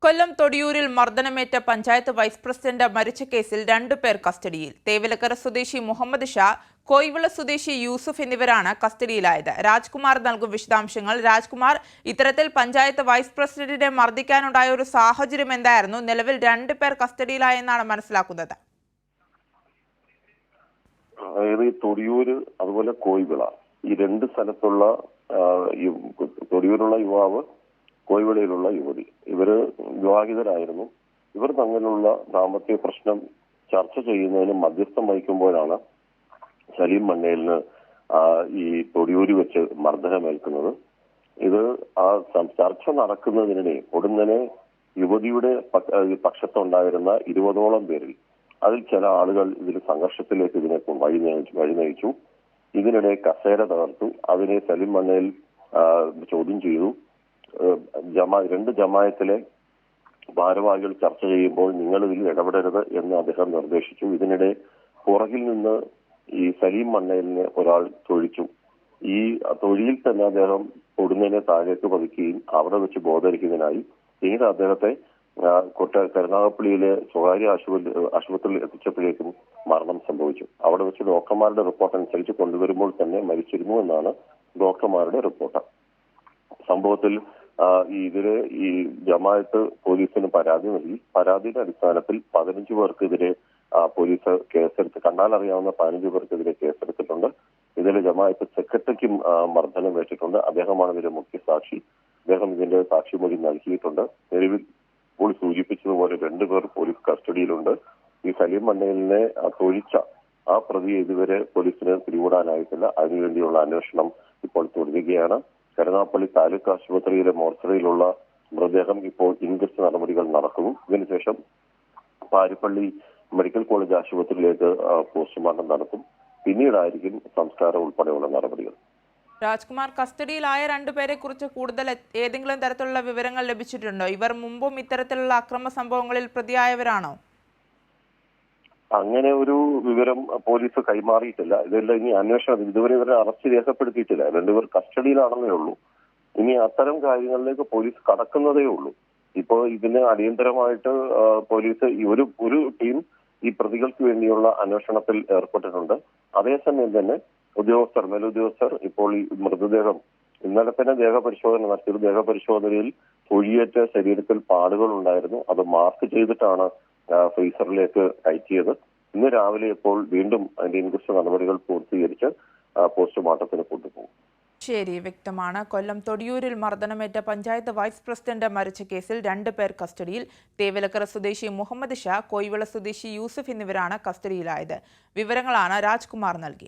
കൊല്ലം തൊടിയൂരിൽ മർദ്ദനമേറ്റ panchayat vice president മരിച്ച കേസിൽ 2 പേർ കസ്റ്റഡിയിൽ. തേവലക്കര സ്വദേശി മുഹമ്മദ് ഷാ, കോയിവിള സ്വദേശി യൂസുഫ് എന്നിവരാണ് കസ്റ്റഡിയിലായത്. രാജ്കുമാർ നൽകും വിശദാംശങ്ങൾ. രാജ്കുമാർ, ഇത്തരത്തിൽ പഞ്ചായത്ത് വൈസ് പ്രസിഡന്റിനെ മർദ്ദിക്കാനുണ്ടായ ഒരു സാഹചര്യം എന്തായിരുന്നു? നിലവിൽ 2 പേർ കസ്റ്റഡിയിലായെന്നാണ് മനസ്സിലാക്കുന്നത്. തൊടിയൂര് അതുപോലെ കോയിവിള ഈ 2 സ്ഥലത്തുള്ള തൊടിയൂരുള്ള യുവാവ്, കോയിവിളയിലുള്ള യുവതി, ഇവര് വിവാഹിതരായിരുന്നു. ഇവർ തമ്മിലുള്ള ദാമ്പത്യ പ്രശ്നം ചർച്ച ചെയ്യുന്നതിന് മധ്യസ്ഥം വഹിക്കുമ്പോഴാണ് സലീം മണ്ണേലിന് ഈ തൊടിയൂര് വെച്ച് മർദ്ദനമേൽക്കുന്നത്. ഇത് ചർച്ച നടക്കുന്നതിനെ ഉടനെ യുവതിയുടെ പക്ഷത്തുണ്ടായിരുന്ന 20ഓളം പേരിൽ അതിൽ ചില ആളുകൾ ഇതിൽ സംഘർഷത്തിലേക്ക് ഇതിനെ വഴി നയിച്ചു. ഇതിനിടെ കസേര തകർത്തു. അതിനെ സലീം മണ്ണേൽ ചോദ്യം ചെയ്തു. 2 ജമായത്തിലെ ഭാരവാഹികൾ ചർച്ച ചെയ്യുമ്പോൾ നിങ്ങൾ ഇതിൽ ഇടപെടരുത് എന്ന് അദ്ദേഹം നിർദ്ദേശിച്ചു. ഇതിനിടെ പുറകിൽ നിന്ന് ഈ സലീം മണ്ണേലിനെ ഒരാൾ തൊഴിച്ചു. ഈ തൊഴിയിൽ തന്നെ അദ്ദേഹം പൊടുന്നതിനെ താഴേക്ക് പതിക്കുകയും അവിടെ വെച്ച് ബോധരിക്കുന്നതിനായി പിന്നീട് അദ്ദേഹത്തെ കരുനാഗപ്പള്ളിയിലെ സ്വകാര്യ ആശുപത്രിയിൽ എത്തിച്ചപ്പോഴേക്കും മരണം സംഭവിച്ചു. അവിടെ വെച്ച് ഡോക്ടർമാരുടെ റിപ്പോർട്ട് അനുസരിച്ച് കൊണ്ടുവരുമ്പോൾ തന്നെ മരിച്ചിരുന്നു എന്നാണ് ഡോക്ടർമാരുടെ റിപ്പോർട്ട്. സംഭവത്തിൽ ഈ ജമാഅത്ത് പോലീസിന് പരാതി നൽകി. പരാതിയുടെ അടിസ്ഥാനത്തിൽ 15 പേർക്കെതിരെ പോലീസ് കേസെടുത്ത്, കണ്ടാൽ അറിയാവുന്ന 15 പേർക്കെതിരെ കേസെടുത്തിട്ടുണ്ട്. ഇതിൽ ജമാഅത്ത് സെക്രട്ടറിക്കും മർദ്ദനം ഏറ്റിട്ടുണ്ട്. അദ്ദേഹമാണ് ഇതിന്റെ മുഖ്യ സാക്ഷി. അദ്ദേഹം ഇതിന്റെ സാക്ഷിമൊഴി നൽകിയിട്ടുണ്ട്. നിലവിൽ ഇപ്പോൾ സൂചിപ്പിച്ചതുപോലെ 2 പേർ പോലീസ് കസ്റ്റഡിയിലുണ്ട്. ഈ സലീം മണ്ണേലിനെ തൊഴിച്ച ആ പ്രതിയെ ഇതുവരെ പോലീസിന് പിടികൂടാനായിട്ടില്ല. അതിനുവേണ്ടിയുള്ള അന്വേഷണം ഇപ്പോൾ തുടരുകയാണ്. കരുനാഗപ്പള്ളി താലൂക്ക് ആശുപത്രിയിലെ മോർച്ചറിയിലുള്ള മൃതദേഹം ഇപ്പോൾ ഇൻക്വസ്റ്റ് നടപടികൾ നടക്കുന്നു. ഇതിനുശേഷം പാരിപ്പള്ളി മെഡിക്കൽ കോളേജ് ആശുപത്രിയിലേക്ക് പോസ്റ്റ്മോർട്ടം നടത്തും. പിന്നീടായിരിക്കും സംസ്കാരം ഉൾപ്പെടെയുള്ള നടപടികൾ. രാജ്കുമാർ, കസ്റ്റഡിയിലായ 2 പേരെ കുറിച്ച് കൂടുതൽ ഏതെങ്കിലും തരത്തിലുള്ള വിവരങ്ങൾ ലഭിച്ചിട്ടുണ്ടോ? ഇവർ മുമ്പും ഇത്തരത്തിലുള്ള അക്രമ സംഭവങ്ങളിൽ പ്രതിയായവരാണോ? അങ്ങനെ ഒരു വിവരം പോലീസ് കൈമാറിയിട്ടില്ല. ഇതെല്ലാം ഇനി അന്വേഷണം. ഇതുവരെ ഇവരെ അറസ്റ്റ് രേഖപ്പെടുത്തിയിട്ടില്ല. 2 പേർ കസ്റ്റഡിയിലാണെന്നേ ഉള്ളൂ. ഇനി അത്തരം കാര്യങ്ങളിലേക്ക് പോലീസ് കടക്കുന്നതേ ഉള്ളൂ. ഇപ്പോൾ ഇതിന് അടിയന്തരമായിട്ട് പോലീസ് ഒരു ടീം ഈ പ്രതികൾക്ക് വേണ്ടിയുള്ള അന്വേഷണത്തിൽ ഏർപ്പെട്ടിട്ടുണ്ട്. അതേസമയം തന്നെ മേലുദ്യോഗസ്ഥർ ഇപ്പോൾ ഈ മൃതദേഹം ഇന്നലെ തന്നെ ദേഹപരിശോധന നടത്തിയത്. ദേഹപരിശോധനയിൽ തൊഴിയേറ്റ ശരീരത്തിൽ പാടുകൾ ഉണ്ടായിരുന്നു. അത് മാർക്ക് ചെയ്തിട്ടാണ് ഫ്രീസറിലേക്ക് കയറ്റിയത്. ഇന്ന് രാവിലെ ഇപ്പോൾ വീണ്ടും അതിന്റെ ഇൻക്വസ്റ്റ് നടപടികൾ പൂർത്തീകരിച്ച് പോസ്റ്റ്മോർട്ടത്തിന് കൊണ്ടുപോകും. ശരി, വ്യക്തമാണ്. കൊല്ലം തൊടിയൂരിൽ മർദ്ദനമേറ്റ പഞ്ചായത്ത് വൈസ് പ്രസിഡന്റ് മരിച്ച കേസിൽ 2 പേർ കസ്റ്റഡിയിൽ. തേവലക്കര സ്വദേശി മുഹമ്മദ് ഷാ, കോയിവിള സ്വദേശി യൂസുഫ് എന്നിവരാണ് കസ്റ്റഡിയിലായത്. വിവരങ്ങളാണ് രാജ്കുമാർ നൽകിയത്.